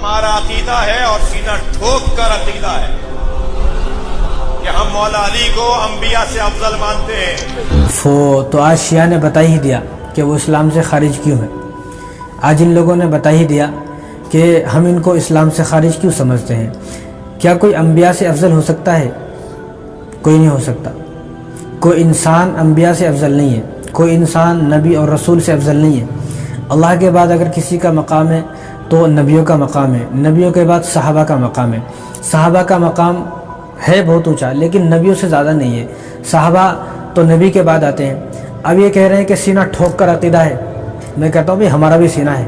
ہمارا عقیدہ ہے اور سینہ ٹھوک کر عقیدہ ہے کہ ہم مولا علی کو انبیاء سے افضل مانتے ہیں۔ تو آج شیعہ نے بتا ہی دیا کہ وہ اسلام سے خارج کیوں ہے۔ آج ان لوگوں نے بتا ہی دیا کہ ہم ان کو اسلام سے خارج کیوں سمجھتے ہیں۔ کیا کوئی انبیاء سے افضل ہو سکتا ہے؟ کوئی نہیں ہو سکتا۔ کوئی انسان انبیاء سے افضل نہیں ہے، کوئی انسان نبی اور رسول سے افضل نہیں ہے۔ اللہ کے بعد اگر کسی کا مقام ہے تو نبیوں کا مقام ہے، نبیوں کے بعد صحابہ کا مقام ہے۔ صحابہ کا مقام ہے بہت اونچا، لیکن نبیوں سے زیادہ نہیں ہے۔ صحابہ تو نبی کے بعد آتے ہیں۔ اب یہ کہہ رہے ہیں کہ سینہ ٹھوک کر عقیدہ ہے۔ میں کہتا ہوں بھائی ہمارا بھی سینہ ہے،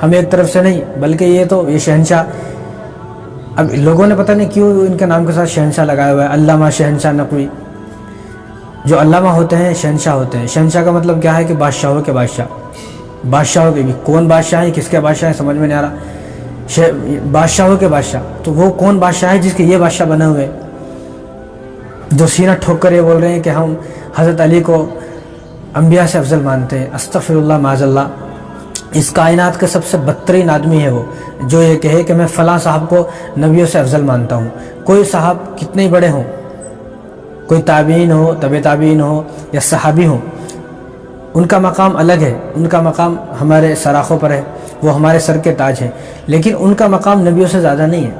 ہم ایک طرف سے نہیں، بلکہ یہ شہنشاہ، اب لوگوں نے پتہ نہیں کیوں ان کے نام کے ساتھ شہنشاہ لگایا ہوا ہے، علامہ شہنشاہ نقوی۔ جو علامہ ہوتے ہیں شہنشاہ ہوتے ہیں۔ شہنشاہ کا مطلب کیا ہے کہ بادشاہوں کے بادشاہ، بادشاہوں کے بھی کون بادشاہ ہیں، کس کے بادشاہ ہیں سمجھ میں نہیں آ رہا۔ بادشاہوں کے بادشاہ، تو وہ کون بادشاہ ہے جس کے یہ بادشاہ بنے ہوئے، جو سینہ ٹھوک کر یہ بول رہے ہیں کہ ہم حضرت علی کو انبیاء سے افضل مانتے ہیں۔ استغفر اللہ معاذ اللہ۔ اس کائنات کا سب سے بدترین آدمی ہے وہ جو یہ کہے کہ میں فلاں صاحب کو نبیوں سے افضل مانتا ہوں۔ کوئی صاحب کتنے ہی بڑے ہوں، کوئی تابعین ہو، تبع تابعین ہو یا صحابی ہوں، ان کا مقام الگ ہے، ان کا مقام ہمارے سراخوں پر ہے، وہ ہمارے سر کے تاج ہیں، لیکن ان کا مقام نبیوں سے زیادہ نہیں ہے۔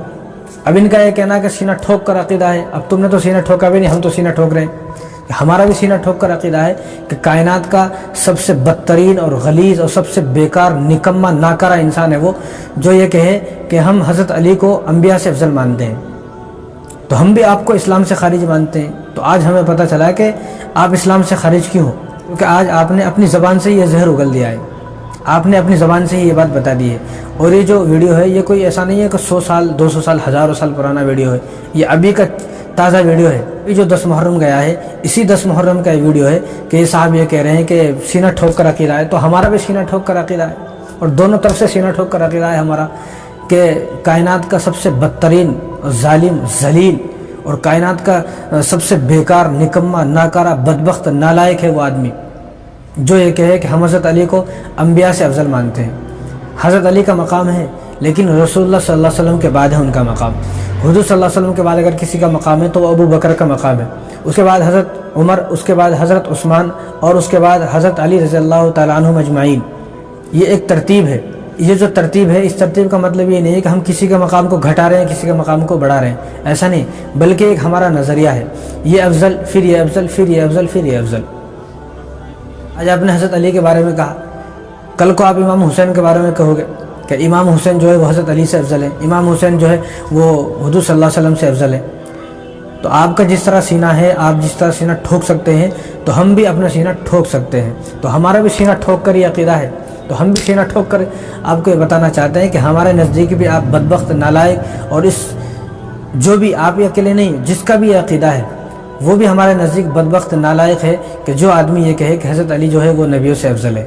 اب ان کا یہ کہنا کہ سینہ ٹھوک کر عقیدہ ہے، اب تم نے تو سینہ ٹھوکا بھی نہیں، ہم تو سینہ ٹھوک رہے ہیں۔ ہمارا بھی سینہ ٹھوک کر عقیدہ ہے کہ کائنات کا سب سے بدترین اور غلیظ اور سب سے بیکار نکما ناکارہ انسان ہے وہ جو یہ کہے کہ ہم حضرت علی کو انبیاء سے افضل مانتے ہیں، تو ہم بھی آپ کو اسلام سے خارج مانتے ہیں۔ تو آج ہمیں پتہ چلا کہ آپ اسلام سے خارج کیوں ہو، کیونکہ آج آپ نے اپنی زبان سے یہ زہر اگل دیا ہے، آپ نے اپنی زبان سے ہی یہ بات بتا دی ہے۔ اور یہ جو ویڈیو ہے یہ کوئی ایسا نہیں ہے کہ 100 سال 200 سال ہزاروں سال پرانا ویڈیو ہے، یہ ابھی کا تازہ ویڈیو ہے۔ یہ جو 10 محرم گیا ہے، اسی 10 محرم کا یہ ویڈیو ہے کہ یہ صاحب یہ کہہ رہے ہیں کہ سینہ ٹھوک کر عقیدہ ہے، تو ہمارا بھی سینہ ٹھوک کر عقیدہ ہے، اور دونوں طرف سے سینہ ٹھوک کر عقیدہ ہے ہمارا کہ کائنات کا سب سے بدترین ظالم ذلیل اور کائنات کا سب سے بیکار نکما ناکارہ بدبخت نالائق ہے وہ آدمی جو یہ کہے کہ ہم حضرت علی کو انبیاء سے افضل مانتے ہیں۔ حضرت علی کا مقام ہے، لیکن رسول اللہ صلی اللہ علیہ وسلم کے بعد ہے ان کا مقام۔ حضور صلی اللہ علیہ وسلم کے بعد اگر کسی کا مقام ہے تو وہ ابو بکر کا مقام ہے، اس کے بعد حضرت عمر، اس کے بعد حضرت عثمان، اور اس کے بعد حضرت علی رضی اللہ تعالیٰ عنہ اجمعین۔ یہ ایک ترتیب ہے۔ یہ جو ترتیب ہے، اس ترتیب کا مطلب یہ نہیں ہے کہ ہم کسی کے مقام کو گھٹا رہے ہیں، کسی کے مقام کو بڑھا رہے ہیں، ایسا نہیں، بلکہ ایک ہمارا نظریہ ہے، یہ افضل، پھر یہ افضل، پھر یہ افضل، پھر یہ افضل۔ آج آپ نے حضرت علی کے بارے میں کہا، کل کو آپ امام حسین کے بارے میں کہو گے کہ امام حسین جو ہے وہ حضرت علی سے افضل ہے، امام حسین جو ہے وہ حضور صلی اللہ علیہ وسلم سے افضل ہے۔ تو آپ کا جس طرح سینہ ہے، آپ جس طرح سینہ ٹھوک سکتے ہیں تو ہم بھی اپنا سینہ ٹھوک سکتے ہیں۔ تو ہمارا بھی سینہ ٹھوک کر ہی عقیدہ ہے، تو ہم بھی سینہ ٹھوک کر آپ کو یہ بتانا چاہتے ہیں کہ ہمارے نزدیک بھی آپ بدبخت نالائق، اور اس جو بھی آپ یہ اکیلے نہیں، جس کا بھی یہ عقیدہ ہے وہ بھی ہمارے نزدیک بدبخت نالائق ہے کہ جو آدمی یہ کہے کہ حضرت علی جو ہے وہ نبیوں سے افضل ہے۔